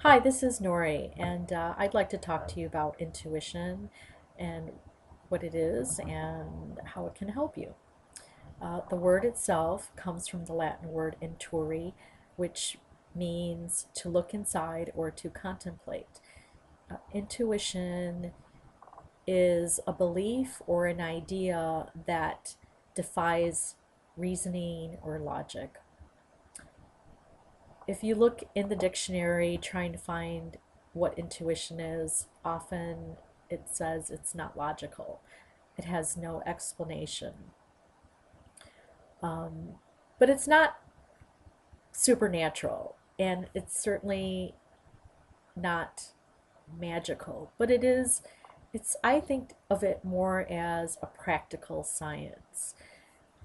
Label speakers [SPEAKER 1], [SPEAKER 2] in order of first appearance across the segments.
[SPEAKER 1] Hi, this is Nourhy, and I'd like to talk to you about intuition and what it is and how it can help you. The word itself comes from the Latin word inturi, which means to look inside or to contemplate. Intuition is a belief or an idea that defies reasoning or logic. If you look in the dictionary trying to find what intuition is, often it says it's not logical. It has no explanation. Um, but it's not supernatural, and it's certainly not magical, but I think of it more as a practical science.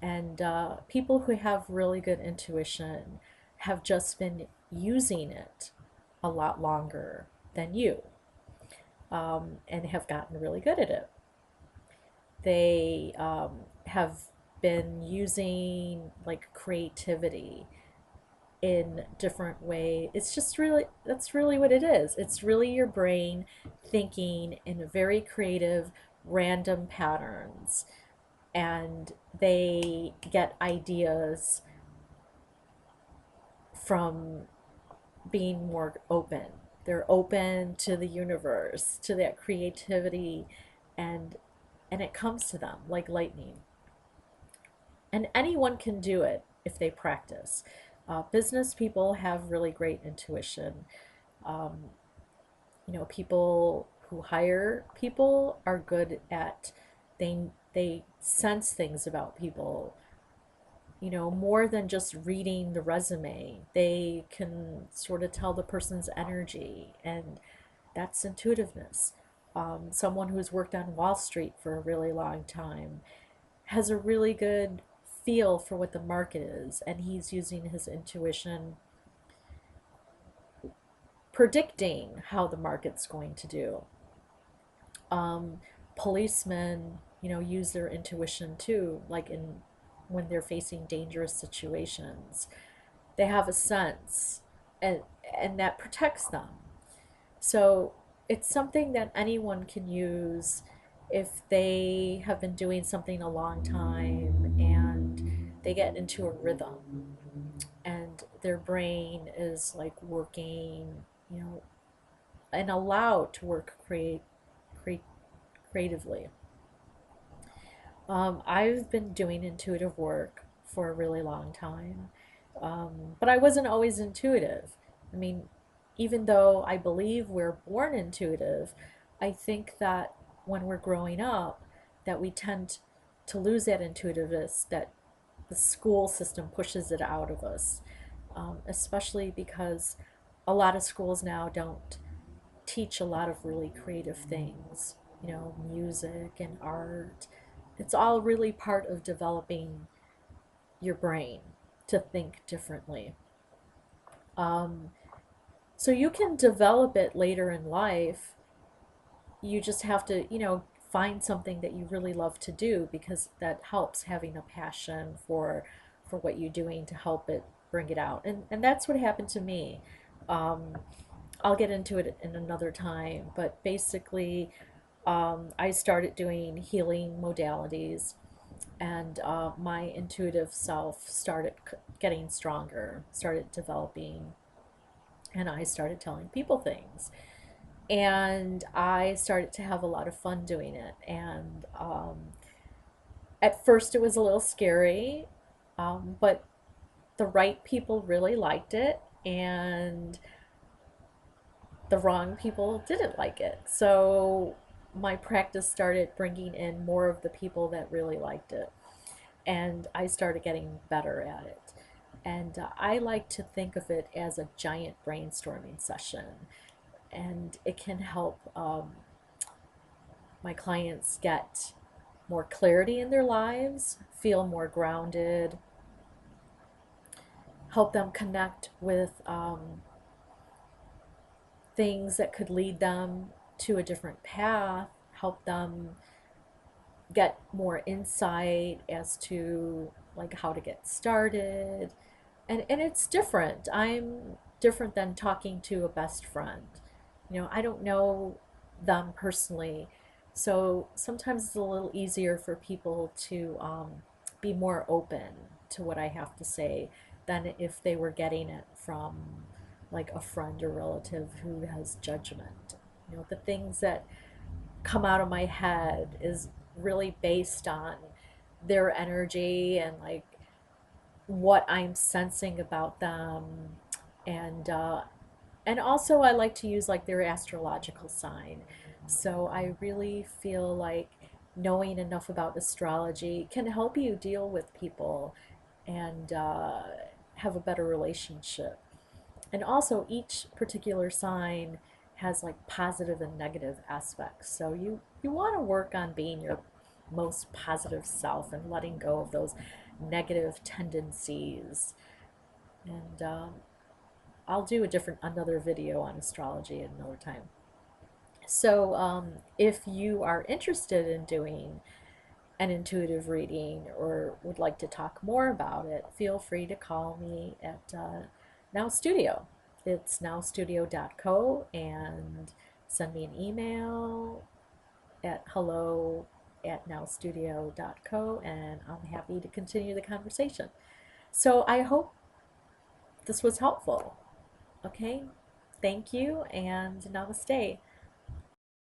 [SPEAKER 1] And people who have really good intuition have just been using it a lot longer than you, and have gotten really good at it. They have been using like creativity in different ways. That's really what it is. It's really your brain thinking in very creative, random patterns, and they get ideas from being more open. They're open to the universe, to that creativity, and it comes to them like lightning. And anyone can do it if they practice. Business people have really great intuition. Um, People who hire people are good at they sense things about people, more than just reading the resume. They can sort of tell the person's energy, and that's intuitiveness. Someone who's worked on Wall Street for a really long time has a really good feel for what the market is, and he's using his intuition predicting how the market's going to do. Um, Policemen, use their intuition too, like in when they're facing dangerous situations. They have a sense, and that protects them. So it's something that anyone can use if they have been doing something a long time and they get into a rhythm and their brain is like working, and allowed to work create, creatively. I've been doing intuitive work for a really long time, but I wasn't always intuitive. I mean, even though I believe we're born intuitive, I think that when we're growing up, that we tend to lose that intuitiveness, that the school system pushes it out of us, especially because a lot of schools now don't teach a lot of really creative things, music and art. It's all really part of developing your brain to think differently. Um, so you can develop it later in life. You just have to, find something that you really love to do, because that helps having a passion for what you're doing to help it bring it out. And that's what happened to me. Um, I'll get into it in another time, but basically, I started doing healing modalities, and my intuitive self started getting stronger, started developing, and I started telling people things. And I started to have a lot of fun doing it. And at first, it was a little scary, but the right people really liked it, and the wrong people didn't like it. So my practice started bringing in more of the people that really liked it, and I started getting better at it. And I like to think of it as a giant brainstorming session, and it can help my clients get more clarity in their lives, feel more grounded, help them connect with things that could lead them to a different path, help them get more insight as to like how to get started. And it's different. different than talking to a best friend. I don't know them personally, so sometimes it's a little easier for people to be more open to what I have to say than if they were getting it from like a friend or relative who has judgment. The things that come out of my head is really based on their energy and like what I'm sensing about them, and and also I like to use like their astrological sign. So I really feel like knowing enough about astrology can help you deal with people and have a better relationship. And also each particular sign has like positive and negative aspects. So you want to work on being your most positive self and letting go of those negative tendencies. And I'll do another video on astrology at another time. So if you are interested in doing an intuitive reading or would like to talk more about it, feel free to call me at Now Studio. It's nowstudio.co, and send me an email at hello@nowstudio.co, and I'm happy to continue the conversation. So I hope this was helpful. Okay, thank you and namaste.